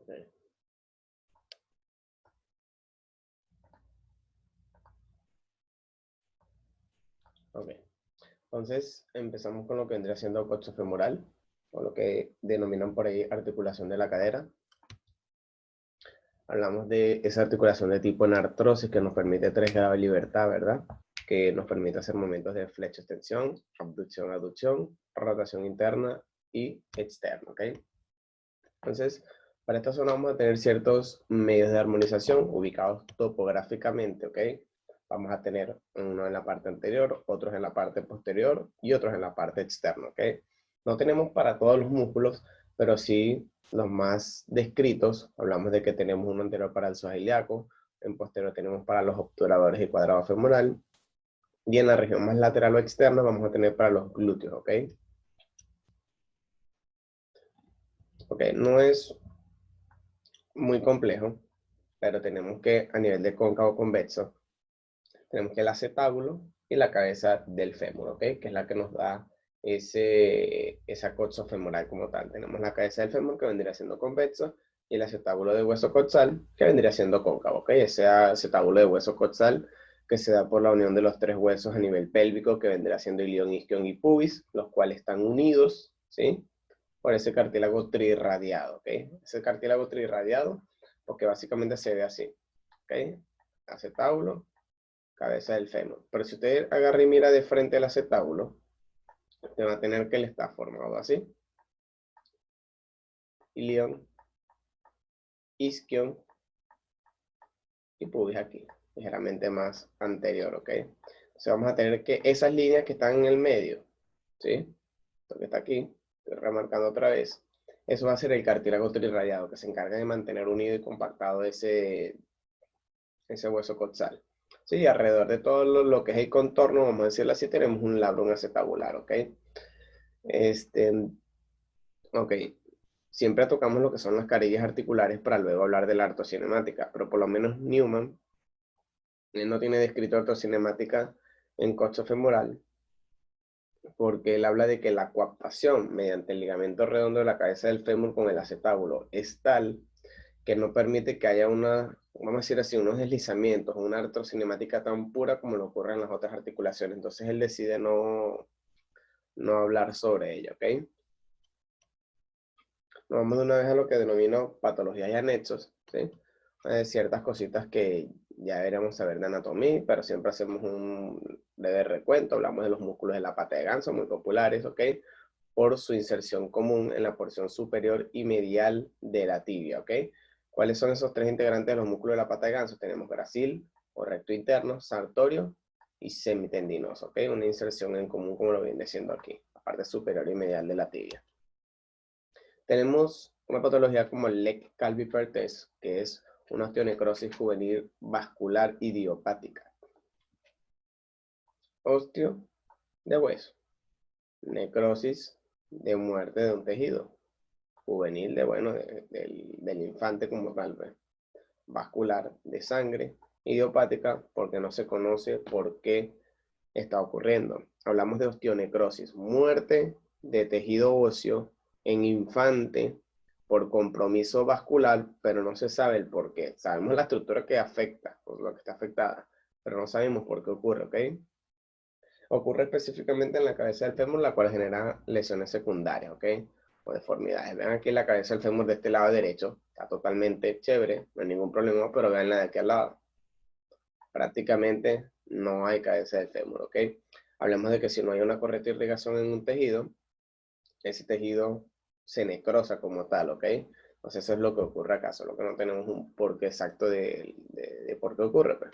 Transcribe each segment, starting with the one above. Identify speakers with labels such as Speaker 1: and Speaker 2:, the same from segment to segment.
Speaker 1: Ok. Ok. Entonces, empezamos con lo que vendría siendo coxo femoral, o lo que denominan por ahí articulación de la cadera. Hablamos de esa articulación de tipo en artrosis que nos permite 3 grados de libertad, ¿verdad? Que nos permite hacer movimientos de flexión-extensión, abducción-aducción, rotación interna y externa, ¿ok? Entonces, para esta zona vamos a tener ciertos medios de armonización ubicados topográficamente, ¿ok? Vamos a tener uno en la parte anterior, otros en la parte posterior y otros en la parte externa, ¿ok? No tenemos para todos los músculos, pero sí los más descritos. Hablamos de que tenemos uno anterior para el psoas ilíaco, en posterior tenemos para los obturadores y cuadrado femoral, y en la región más lateral o externa vamos a tener para los glúteos, ¿ok? Ok, no es muy complejo, pero tenemos que, a nivel de cóncavo convexo, tenemos que el acetábulo y la cabeza del fémur, ¿ok? Que es la que nos da esa coxo femoral como tal. Tenemos la cabeza del fémur que vendría siendo convexo y el acetábulo de hueso coxal que vendría siendo cóncavo, ¿ok? Ese acetábulo de hueso coxal que se da por la unión de los 3 huesos a nivel pélvico que vendría siendo ilion, isquion y pubis, los cuales están unidos, ¿sí? Por ese cartílago trirradiado, ¿ok? Ese cartílago trirradiado, porque básicamente se ve así, ¿ok? Acetábulo, cabeza del fémur. Pero si usted agarra y mira de frente al acetábulo, usted va a tener que él está formado así. Ilion, isquion y pubis aquí, ligeramente más anterior, ¿ok? Entonces vamos a tener que esas líneas que están en el medio, ¿sí? Esto que está aquí, estoy remarcando otra vez, eso va a ser el cartílago trirradiado, que se encarga de mantener unido y compactado ese hueso coxal. Sí, alrededor de todo lo que es el contorno, vamos a decirlo así, tenemos un labrum acetabular, ¿ok? Ok, siempre tocamos lo que son las carillas articulares para luego hablar de la artocinemática, pero por lo menos Newman él no tiene descrito artocinemática en coxo femoral, porque él habla de que la coaptación mediante el ligamento redondo de la cabeza del fémur con el acetábulo es tal que no permite que haya una, vamos a decir así, unos deslizamientos, una artrocinemática tan pura como lo ocurre en las otras articulaciones. Entonces él decide no hablar sobre ello, ¿ok? Nos vamos de una vez a lo que denomino patologías y anexos, ¿sí? Ciertas cositas que ya deberíamos saber de anatomía, pero siempre hacemos un breve recuento. Hablamos de los músculos de la pata de ganso, muy populares, ¿ok? Por su inserción común en la porción superior y medial de la tibia, ¿ok? ¿Cuáles son esos 3 integrantes de los músculos de la pata de ganso? Tenemos gracil, o recto interno, sartorio y semitendinoso, ¿ok? Una inserción en común como lo viene siendo aquí, la parte superior y medial de la tibia. Tenemos una patología como el Lech-Calvi-Perthes, que es una osteonecrosis juvenil vascular idiopática. Osteo de hueso, necrosis de muerte de un tejido, juvenil de, bueno, del infante como tal, pues. Vascular de sangre, idiopática, porque no se conoce por qué está ocurriendo. Hablamos de osteonecrosis, muerte de tejido óseo en infante por compromiso vascular, pero no se sabe el por qué. Sabemos la estructura que afecta, por lo que está afectada, pero no sabemos por qué ocurre, ¿ok? Ocurre específicamente en la cabeza del fémur, la cual genera lesiones secundarias, ¿ok? O deformidades. Vean aquí la cabeza del fémur de este lado derecho, está totalmente chévere, no hay ningún problema, pero vean la de aquí al lado. Prácticamente no hay cabeza del fémur, ¿ok? Hablamos de que si no hay una correcta irrigación en un tejido, ese tejido se necrosa como tal, ¿ok? Entonces eso es lo que ocurre acá, solo que no tenemos un porqué exacto de por qué ocurre, pues.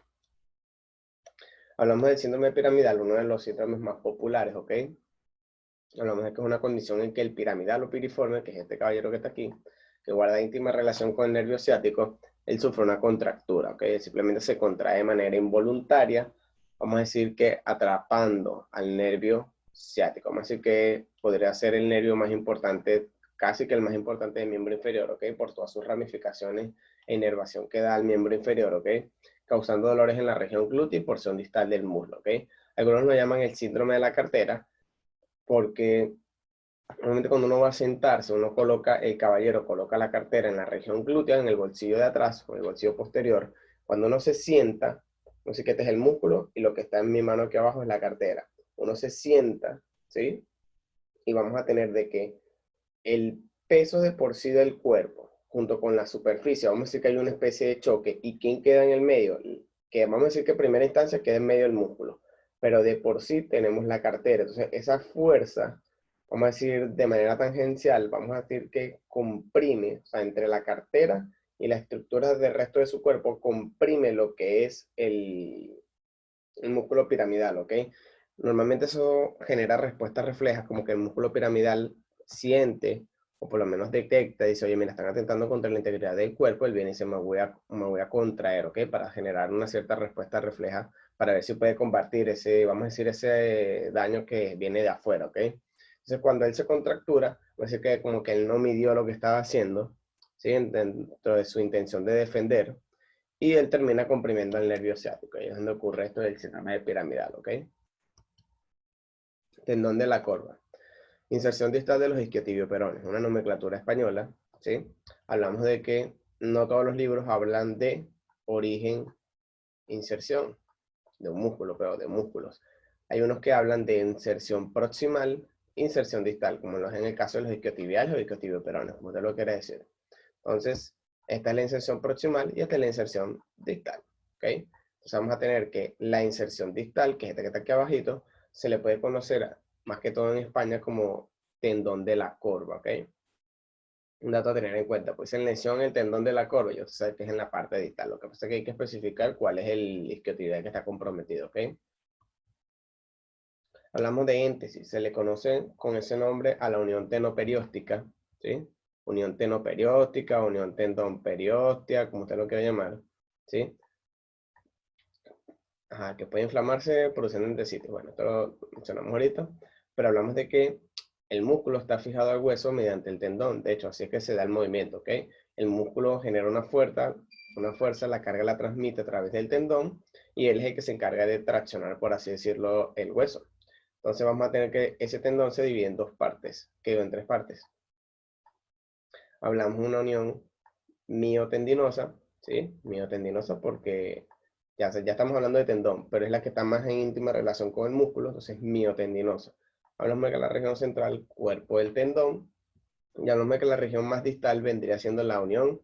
Speaker 1: Hablamos del síndrome piramidal, uno de los síndromes más populares, ¿ok? Hablamos de que es una condición en que el piramidal o piriforme, que es este caballero que está aquí, que guarda íntima relación con el nervio ciático, él sufre una contractura, ¿ok? Simplemente se contrae de manera involuntaria, vamos a decir que atrapando al nervio ciático. Vamos a decir que podría ser el nervio más importante, casi que el más importante del miembro inferior, ¿ok? Por todas sus ramificaciones e inervación que da al miembro inferior, ¿ok? Causando dolores en la región glútea y porción distal del muslo, ¿ok? Algunos lo llaman el síndrome de la cartera, porque Normalmente cuando uno va a sentarse, uno coloca, el caballero coloca la cartera en la región glútea, en el bolsillo de atrás o el bolsillo posterior. Cuando uno se sienta, no sé qué este es el músculo y lo que está en mi mano aquí abajo es la cartera. Uno se sienta, ¿sí? Y vamos a tener de que el peso de por sí del cuerpo, junto con la superficie, vamos a decir que hay una especie de choque, y ¿quién queda en el medio? Que vamos a decir que en primera instancia queda en medio del músculo, pero de por sí tenemos la cartera. Entonces esa fuerza, vamos a decir de manera tangencial, vamos a decir que comprime, o sea, entre la cartera y la estructura del resto de su cuerpo, comprime lo que es el músculo piramidal, ¿ok? Normalmente eso genera respuestas reflejas, como que el músculo piramidal siente, o por lo menos detecta, dice, oye, mira, están atentando contra la integridad del cuerpo, él viene y dice, me voy a contraer, ¿ok? Para generar una cierta respuesta refleja, para ver si puede combatir ese, vamos a decir, ese daño que viene de afuera, ¿ok? Entonces, cuando él se contractura, va a decir que como que él no midió lo que estaba haciendo, ¿sí? Dentro de su intención de defender, y él termina comprimiendo el nervio ciático. Ahí es donde ocurre esto del síndrome de piramidal, ¿ok? Tendón de la corva. Inserción distal de los isquiotibioperones, una nomenclatura española, ¿sí? Hablamos de que no todos los libros hablan de origen, inserción, de un músculo, pero de músculos. Hay unos que hablan de inserción proximal, inserción distal, como lo es en el caso de los isquiotibiales o isquiotibioperones, como usted lo quiere decir. Entonces, esta es la inserción proximal y esta es la inserción distal, ¿ok? Entonces vamos a tener que la inserción distal, que es esta que está aquí abajito, se le puede conocer, más que todo en España, como tendón de la corva, ¿ok? Un dato a tener en cuenta, pues en lesión el tendón de la corva, yo sé que es en la parte distal, lo que pasa es que hay que especificar cuál es el isquiotibial que está comprometido, ¿ok? Hablamos de éntesis, se le conoce con ese nombre a la unión tenoperióstica, ¿sí? Unión tenoperióstica, unión tendón-perióstea, como usted lo quiera llamar, ¿sí? Ajá, que puede inflamarse produciendo entesitis. Bueno, esto lo mencionamos ahorita, pero hablamos de que el músculo está fijado al hueso mediante el tendón. De hecho, así es que se da el movimiento, ¿ok? El músculo genera una fuerza, la carga la transmite a través del tendón y él es el que se encarga de traccionar, por así decirlo, el hueso. Entonces vamos a tener que ese tendón se divide en dos partes, quedó en tres partes. Hablamos de una unión miotendinosa, ¿sí? Miotendinosa porque ya estamos hablando de tendón, pero es la que está más en íntima relación con el músculo, entonces es miotendinosa. Hablamos de que la región central, cuerpo del tendón, y hablamos de que la región más distal vendría siendo la unión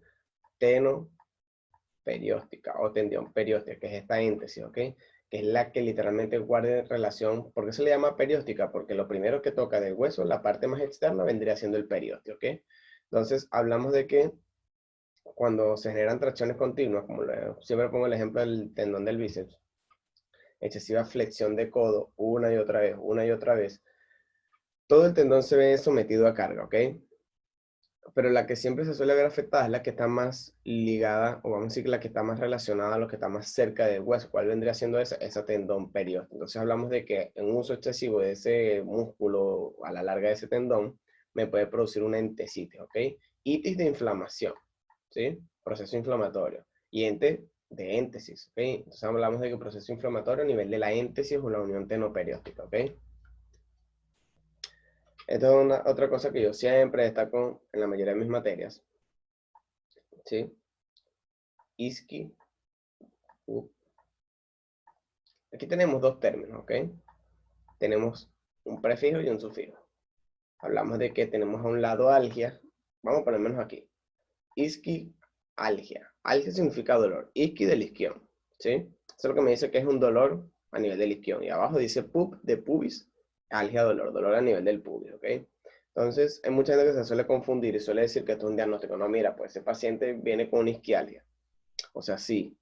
Speaker 1: tenoperióstica o tendión perióstica, que es esta íntesis, ¿ok? Que es la que literalmente guarda relación. ¿Por qué se le llama perióstica? Porque lo primero que toca del hueso, la parte más externa, vendría siendo el periósteo, ¿ok? Entonces, hablamos de que cuando se generan tracciones continuas, como siempre pongo el ejemplo del tendón del bíceps, excesiva flexión de codo una y otra vez, todo el tendón se ve sometido a carga, ¿ok? Pero la que siempre se suele ver afectada es la que está más ligada, o vamos a decir que la que está más relacionada a lo que está más cerca del hueso. ¿Cuál vendría siendo esa? Esa tendón periósteo. Entonces hablamos de que en un uso excesivo de ese músculo a la larga de ese tendón me puede producir una entesitis, ¿ok? Itis de inflamación, ¿sí? Proceso inflamatorio. Y ente de éntesis, ¿ok? Entonces hablamos de que proceso inflamatorio a nivel de la éntesis o la unión tenoperióstica, ¿ok? Esto es otra cosa que yo siempre destaco en la mayoría de mis materias, ¿sí? Isqui. Aquí tenemos dos términos, ¿ok? Tenemos un prefijo y un sufijo. Hablamos de que tenemos a un lado algia. Vamos a ponernos aquí. Isqui, algia. Algia significa dolor. Isqui del isquión, ¿sí? Eso es lo que me dice que es un dolor a nivel del isquión. Y abajo dice pub de pubis, algia, dolor. Dolor a nivel del pubis, ¿ok? Entonces, hay mucha gente que se suele confundir y suele decir que esto es un diagnóstico. No, mira, pues ese paciente viene con una isquialgia. O sea, sí,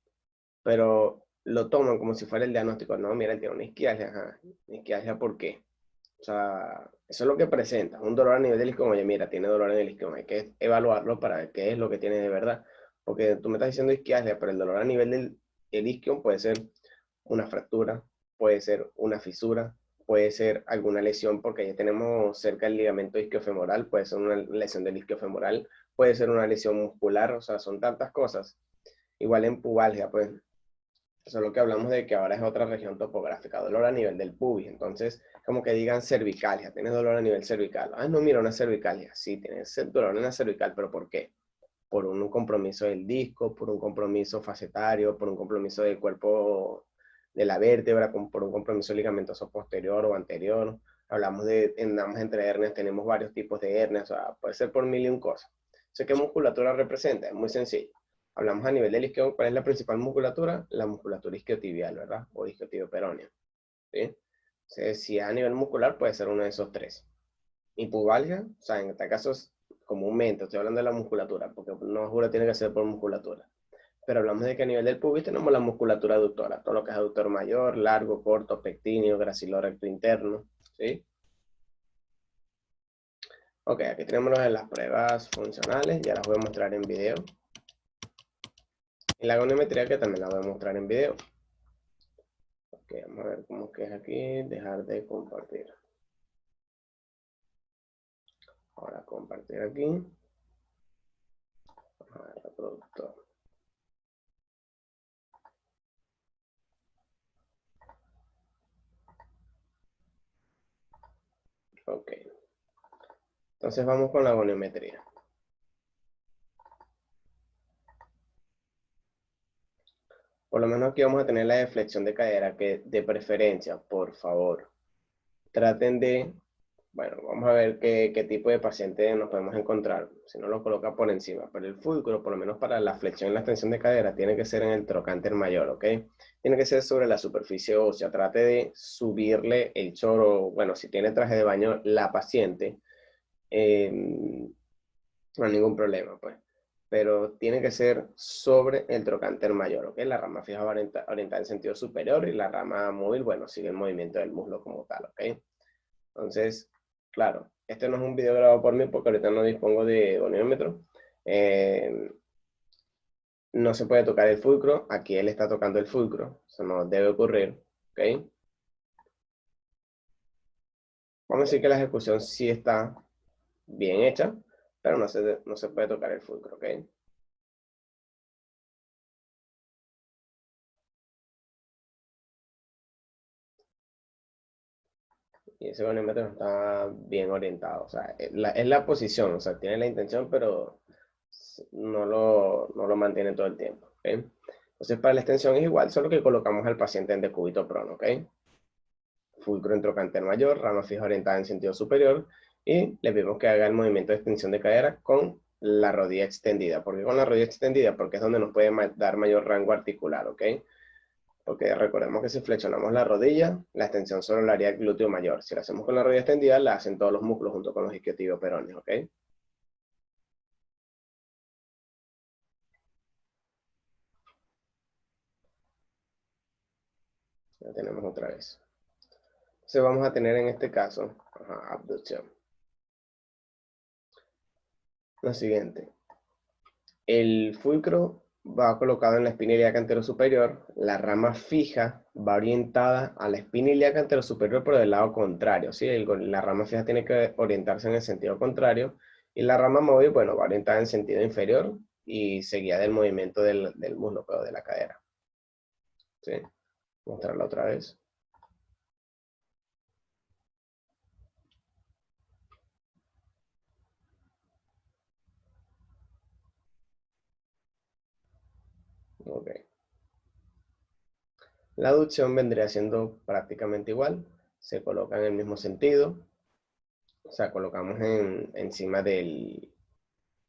Speaker 1: pero lo toman como si fuera el diagnóstico. No, mira, él tiene una isquialgia. Ajá. ¿Isquialgia por qué? O sea, eso es lo que presenta. Un dolor a nivel del isquion. Oye, mira, tiene dolor en el isquion. Hay que evaluarlo para ver qué es lo que tiene de verdad. Porque tú me estás diciendo isquialgia, pero el dolor a nivel del isquion puede ser una fractura, puede ser una fisura, puede ser alguna lesión, porque ya tenemos cerca el ligamento isquiofemoral, puede ser una lesión del isquiofemoral, puede ser una lesión muscular, o sea, son tantas cosas. Igual en pubalgia, pues Solo que hablamos de que ahora es otra región topográfica, dolor a nivel del pubis. Entonces, como que digan cervicalia, tienes dolor a nivel cervical. Ah, no, mira, una cervicalia. Sí, tienes dolor en la cervical, pero ¿por qué? Por un compromiso del disco, por un compromiso facetario, por un compromiso del cuerpo de la vértebra, por un compromiso ligamentoso posterior o anterior. Hablamos andamos entre hernias, tenemos varios tipos de hernias, o sea, puede ser por mil y un cosas. ¿Qué musculatura representa? Es muy sencillo. Hablamos a nivel del isquio, ¿cuál es la principal musculatura? La musculatura isquiotibial, ¿verdad? O isquiotibial-peronea, ¿sí? Entonces, si a nivel muscular puede ser uno de esos tres. Y pubalgia, o sea, en este caso es comúnmente, estoy hablando de la musculatura, porque no juro tiene que ser por musculatura. Pero hablamos de que a nivel del pubis tenemos la musculatura aductora, todo lo que es aductor mayor, largo, corto, pectíneo, gracilo recto interno, ¿sí? Ok, aquí tenemos las pruebas funcionales, ya las voy a mostrar en video. Y la goniometría que también la voy a mostrar en video. Ok, vamos a ver cómo que es aquí, dejar de compartir. Ahora compartir aquí. Vamos a ver, reproductor. Ok. Entonces vamos con la goniometría. Por lo menos aquí vamos a tener la deflexión de cadera, que de preferencia, por favor, traten de, bueno, vamos a ver qué tipo de paciente nos podemos encontrar. Si no lo coloca por encima, pero el fulcro, por lo menos para la flexión y la extensión de cadera, tiene que ser en el trocánter mayor, ¿ok? Tiene que ser sobre la superficie ósea. Trate de subirle el choro, bueno, si tiene traje de baño la paciente, no hay ningún problema, pues. Pero tiene que ser sobre el trocánter mayor, ¿ok? La rama fija va orientada en sentido superior y la rama móvil, bueno, sigue el movimiento del muslo como tal, ¿ok? Entonces, claro, este no es un video grabado por mí porque ahorita no dispongo de goniómetro. No se puede tocar el fulcro, aquí él está tocando el fulcro, eso no debe ocurrir, ¿ok? Vamos a decir que la ejecución sí está bien hecha, pero no se puede tocar el fulcro, ¿ok? Y ese gonómetro está bien orientado, o sea, es la posición, o sea, tiene la intención, pero no lo mantiene todo el tiempo, ¿ok? Entonces, para la extensión es igual, solo que colocamos al paciente en decúbito prono, ¿ok? Fulcro en trocánter mayor, rama fija orientada en sentido superior, y le pedimos que haga el movimiento de extensión de cadera con la rodilla extendida. ¿Por qué con la rodilla extendida? Porque es donde nos puede dar mayor rango articular, ¿ok? Porque recordemos que si flexionamos la rodilla, la extensión solo la haría el glúteo mayor. Si lo hacemos con la rodilla extendida, la hacen todos los músculos junto con los isquiotibios peroneos, ¿ok? Ya tenemos otra vez. Entonces vamos a tener en este caso, abducción. Lo siguiente. El fulcro va colocado en la espina ilíaca anterosuperior, la rama fija va orientada a la espina ilíaca anterosuperior pero del lado contrario, ¿sí? La rama fija tiene que orientarse en el sentido contrario y la rama móvil, bueno, va orientada en sentido inferior y seguida del movimiento del muslo, pero de la cadera, ¿sí? Mostrarla otra vez. Ok. La aducción vendría siendo prácticamente igual, se coloca en el mismo sentido, o sea, colocamos encima de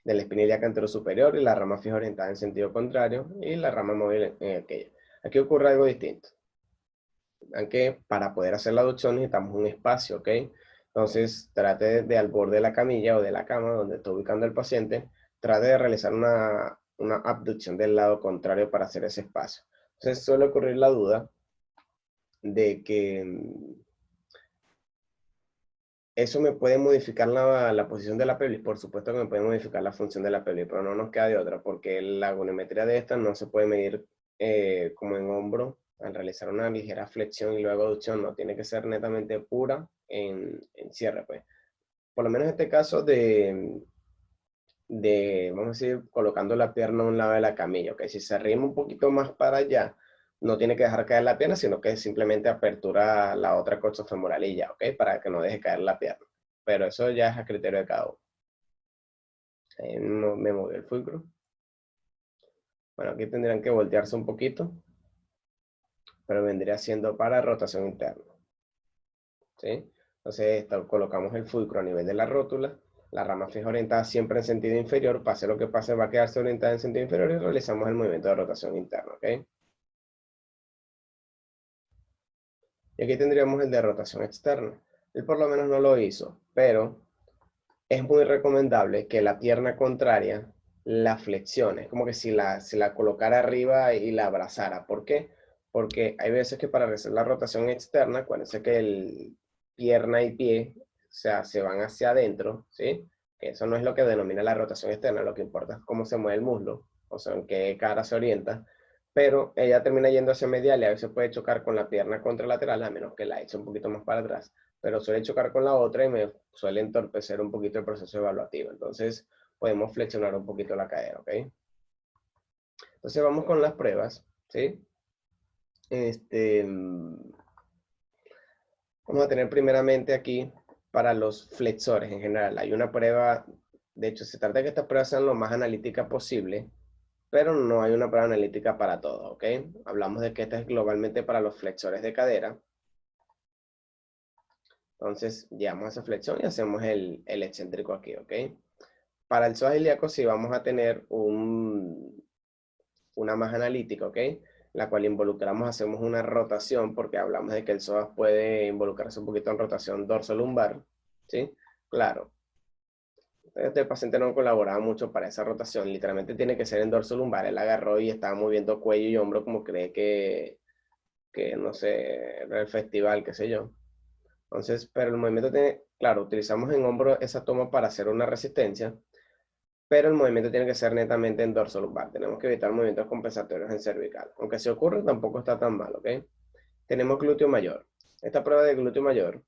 Speaker 1: la espina ilíaca anterosuperior y la rama fija orientada en sentido contrario y la rama móvil en aquella. Aquí ocurre algo distinto. Aunque para poder hacer la aducción necesitamos un espacio, ¿ok? Entonces trate de al borde de la camilla o de la cama donde está ubicando el paciente, trate de realizar una abducción del lado contrario para hacer ese espacio. Entonces suele ocurrir la duda de que eso me puede modificar la posición de la pelvis, por supuesto que me puede modificar la función de la pelvis, pero no nos queda de otra, porque la goniometría de esta no se puede medir como en hombro al realizar una ligera flexión y luego aducción, no, tiene que ser netamente pura en cierre, pues. Por lo menos en este caso vamos a decir, colocando la pierna a un lado de la camilla, ok, si se arrima un poquito más para allá, no tiene que dejar caer la pierna, sino que simplemente apertura la otra coxofemoral y ya, ¿ok? Para que no deje caer la pierna. Pero eso ya es a criterio de cada uno. Me moví el fulcro. Bueno, aquí tendrían que voltearse un poquito, pero vendría siendo para rotación interna, ¿sí? Entonces colocamos el fulcro a nivel de la rótula, la rama fija orientada siempre en sentido inferior, pase lo que pase va a quedarse orientada en sentido inferior y realizamos el movimiento de rotación interna, ¿ok? Y aquí tendríamos el de rotación externa. Él por lo menos no lo hizo, pero es muy recomendable que la pierna contraria la flexione. Es como que si la colocara arriba y la abrazara. ¿Por qué? Porque hay veces que para realizar la rotación externa, acuérdense que el pierna y pie, o sea, se van hacia adentro, ¿sí? Que eso no es lo que denomina la rotación externa, lo que importa es cómo se mueve el muslo, o sea, en qué cara se orienta. Pero ella termina yendo hacia medial y a veces puede chocar con la pierna contralateral, a menos que la eche un poquito más para atrás, pero suele chocar con la otra y me suele entorpecer un poquito el proceso evaluativo. Entonces, podemos flexionar un poquito la cadera, ¿ok? Entonces, vamos con las pruebas, ¿sí? Vamos a tener primeramente aquí para los flexores en general. Hay una prueba, de hecho, se trata de que estas pruebas sean lo más analíticas posible, pero no hay una prueba analítica para todo, ¿ok? Hablamos de que esta es globalmente para los flexores de cadera. Entonces, llevamos a esa flexión y hacemos el excéntrico aquí, ¿ok? Para el psoas ilíaco sí vamos a tener una más analítica, ¿ok? La cual involucramos, hacemos una rotación, porque hablamos de que el psoas puede involucrarse un poquito en rotación dorso-lumbar, ¿sí? Claro. Este paciente no colaboraba mucho para esa rotación, literalmente tiene que ser en dorso-lumbar. Él agarró y estaba moviendo cuello y hombro como cree que no sé, era el festival, qué sé yo. Entonces, pero el movimiento tiene, claro, utilizamos en hombro esa toma para hacer una resistencia, pero el movimiento tiene que ser netamente en dorso lumbar. Tenemos que evitar movimientos compensatorios en cervical. Aunque si ocurre, tampoco está tan mal, ¿ok? Tenemos glúteo mayor. Esta prueba de glúteo mayor,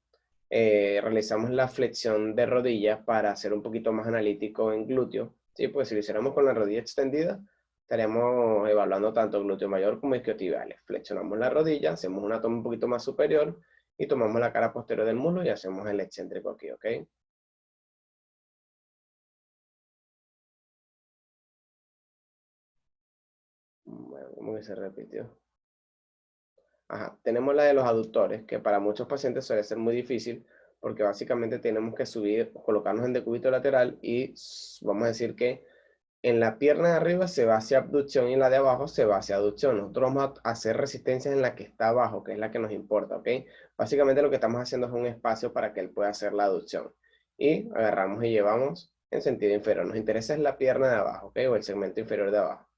Speaker 1: realizamos la flexión de rodilla para hacer un poquito más analítico en glúteo. ¿Sí? Pues si lo hiciéramos con la rodilla extendida, estaríamos evaluando tanto glúteo mayor como isquiotibiales. Flexionamos la rodilla, hacemos una toma un poquito más superior y tomamos la cara posterior del muslo y hacemos el excéntrico aquí, ¿ok? Bueno, como que se repitió. Ajá. Tenemos la de los aductores, que para muchos pacientes suele ser muy difícil, porque básicamente tenemos que subir, colocarnos en decúbito lateral y vamos a decir que en la pierna de arriba se va hacia abducción y en la de abajo se va hacia aducción. Nosotros vamos a hacer resistencia en la que está abajo, que es la que nos importa, ¿ok? Básicamente lo que estamos haciendo es un espacio para que él pueda hacer la aducción. Y agarramos y llevamos en sentido inferior. Nos interesa es la pierna de abajo, ¿ok? O el segmento inferior de abajo.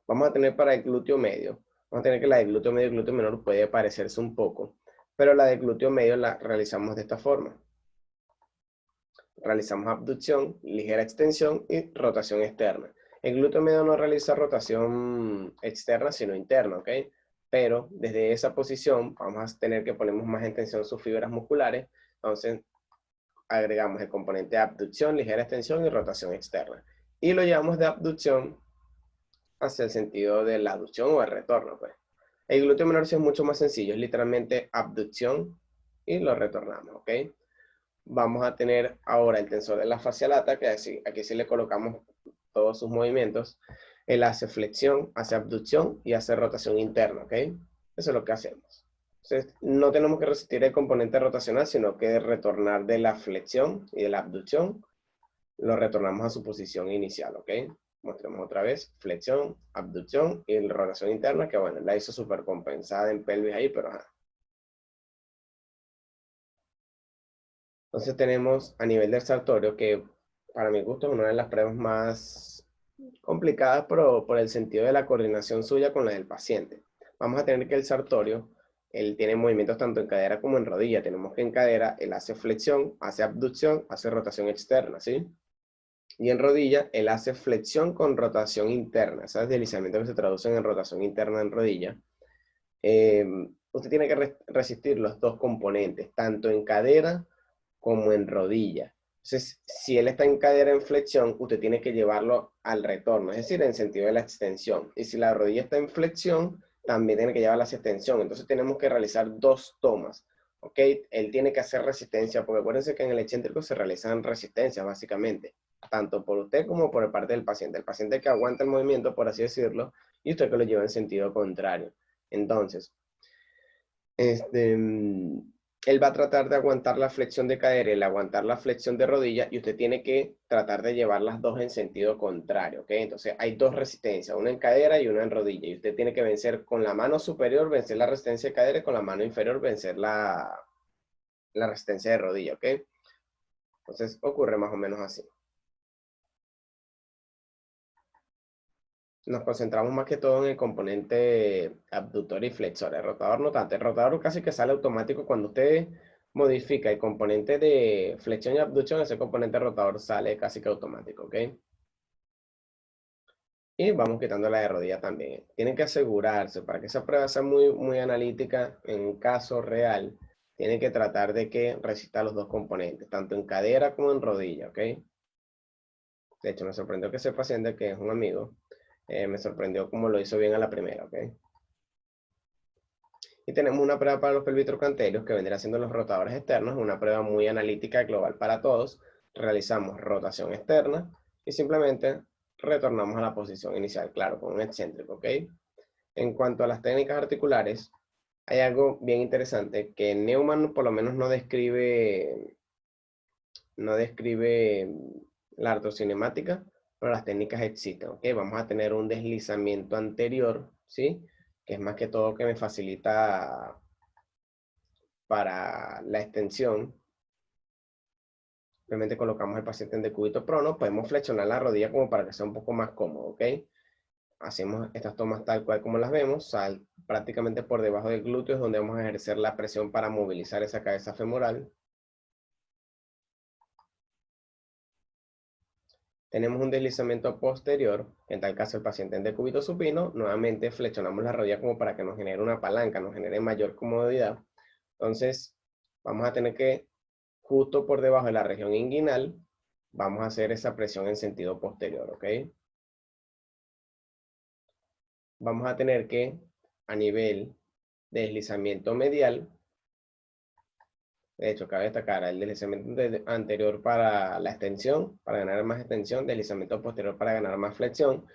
Speaker 1: Vamos a tener para el glúteo medio. Vamos a tener que la de glúteo medio y glúteo menor puede parecerse un poco, pero la de glúteo medio la realizamos de esta forma. Realizamos abducción, ligera extensión y rotación externa. El glúteo medio no realiza rotación externa, sino interna, ¿ok? Pero desde esa posición vamos a tener que ponemos más en tensión sus fibras musculares. Entonces agregamos el componente de abducción, ligera extensión y rotación externa. Y lo llevamos de abducción hacia el sentido de la aducción o el retorno, pues. El glúteo menor sí es mucho más sencillo, es literalmente abducción y lo retornamos, ¿ok? Vamos a tener ahora el tensor de la fascia lata, que aquí sí le colocamos todos sus movimientos. Él hace flexión, hace abducción y hace rotación interna, ¿ok? Eso es lo que hacemos. Entonces, no tenemos que resistir el componente rotacional, sino que retornar de la flexión y de la abducción, lo retornamos a su posición inicial, ¿ok? Mostremos otra vez, flexión, abducción y rotación interna, que bueno, la hizo súper compensada en pelvis ahí, pero ajá. Entonces tenemos a nivel del sartorio, que para mi gusto es una de las pruebas más complicadas, pero por el sentido de la coordinación suya con la del paciente. Vamos a tener que el sartorio, él tiene movimientos tanto en cadera como en rodilla. Tenemos que en cadera él hace flexión, hace abducción, hace rotación externa, ¿sí? Y en rodilla, él hace flexión con rotación interna. ¿Sabes? Deslizamientos que se traducen en rotación interna en rodilla. Usted tiene que resistir los dos componentes, tanto en cadera como en rodilla. Entonces, si él está en cadera en flexión, usted tiene que llevarlo al retorno, es decir, en sentido de la extensión. Y si la rodilla está en flexión, también tiene que llevar la extensión. Entonces tenemos que realizar 2 tomas. ¿Ok? Él tiene que hacer resistencia, porque acuérdense que en el excéntrico se realizan resistencias básicamente, tanto por usted como por parte del paciente. El paciente que aguanta el movimiento, por así decirlo, y usted que lo lleva en sentido contrario. Entonces, él va a tratar de aguantar la flexión de cadera y el aguantar la flexión de rodilla, y usted tiene que tratar de llevar las dos en sentido contrario, ¿ok? Entonces hay 2 resistencias, una en cadera y una en rodilla, y usted tiene que vencer con la mano superior, vencer la resistencia de cadera, y con la mano inferior vencer la resistencia de rodilla, ¿ok? Entonces ocurre más o menos así. Nos concentramos más que todo en el componente abductor y flexor. El rotador no tanto. El rotador casi que sale automático cuando usted modifica el componente de flexión y abducción, ese componente rotador sale casi que automático, ¿ok? Y vamos quitando la de rodilla también. Tienen que asegurarse, para que esa prueba sea muy analítica en un caso real, tienen que tratar de que resista los 2 componentes, tanto en cadera como en rodilla, ¿ok? De hecho, me sorprendió que ese paciente, que es un amigo, me sorprendió cómo lo hizo bien a la primera, ¿ok? Y tenemos una prueba para los pelvitrocanterios que vendrá siendo los rotadores externos, una prueba muy analítica global para todos. Realizamos rotación externa y simplemente retornamos a la posición inicial, claro, con un excéntrico, ¿ok? En cuanto a las técnicas articulares, hay algo bien interesante que Neumann por lo menos no describe la artrocinemática, pero las técnicas existen, ¿ok? Vamos a tener un deslizamiento anterior, ¿sí? Que es más que todo que me facilita para la extensión. Simplemente colocamos el paciente en decúbito prono, podemos flexionar la rodilla como para que sea un poco más cómodo, ¿ok? Hacemos estas tomas tal cual como las vemos, prácticamente por debajo del glúteo es donde vamos a ejercer la presión para movilizar esa cabeza femoral. Tenemos un deslizamiento posterior, en tal caso el paciente en decúbito supino, nuevamente flexionamos la rodilla como para que nos genere una palanca, nos genere mayor comodidad. Entonces, vamos a tener que, justo por debajo de la región inguinal, vamos a hacer esa presión en sentido posterior, ¿ok? Vamos a tener que, a nivel de deslizamiento medial, de hecho, cabe destacar el deslizamiento anterior para la extensión, para ganar más extensión, deslizamiento posterior para ganar más flexión.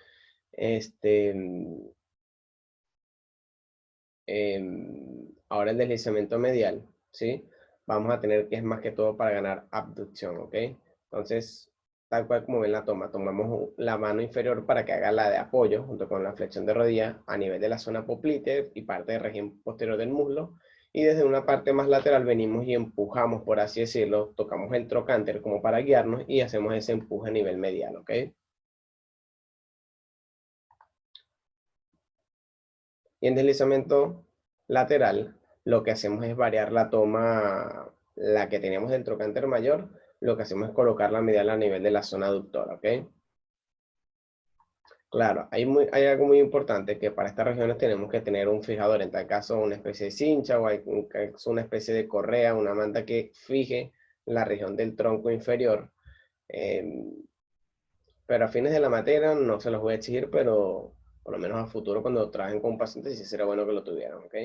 Speaker 1: Ahora el deslizamiento medial, ¿sí? Vamos a tener que es más que todo para ganar abducción, ¿ok? Entonces, tal cual como ven la toma, tomamos la mano inferior para que haga la de apoyo junto con la flexión de rodilla a nivel de la zona poplite y parte de región posterior del muslo. Y desde una parte más lateral venimos y empujamos, por así decirlo, tocamos el trocánter como para guiarnos y hacemos ese empuje a nivel medial, ¿ok? Y en deslizamiento lateral, lo que hacemos es variar la toma, la que teníamos del trocánter mayor, lo que hacemos es colocar la medial a nivel de la zona aductora, ¿ok? Claro, hay algo muy importante que para estas regiones tenemos que tener un fijador, en tal caso una especie de cincha o una especie de correa, una manta que fije la región del tronco inferior. Em, pero a fines de la materia no se los voy a exigir, pero por lo menos a futuro cuando trabajen con pacientes sí será bueno que lo tuvieran, ¿ok?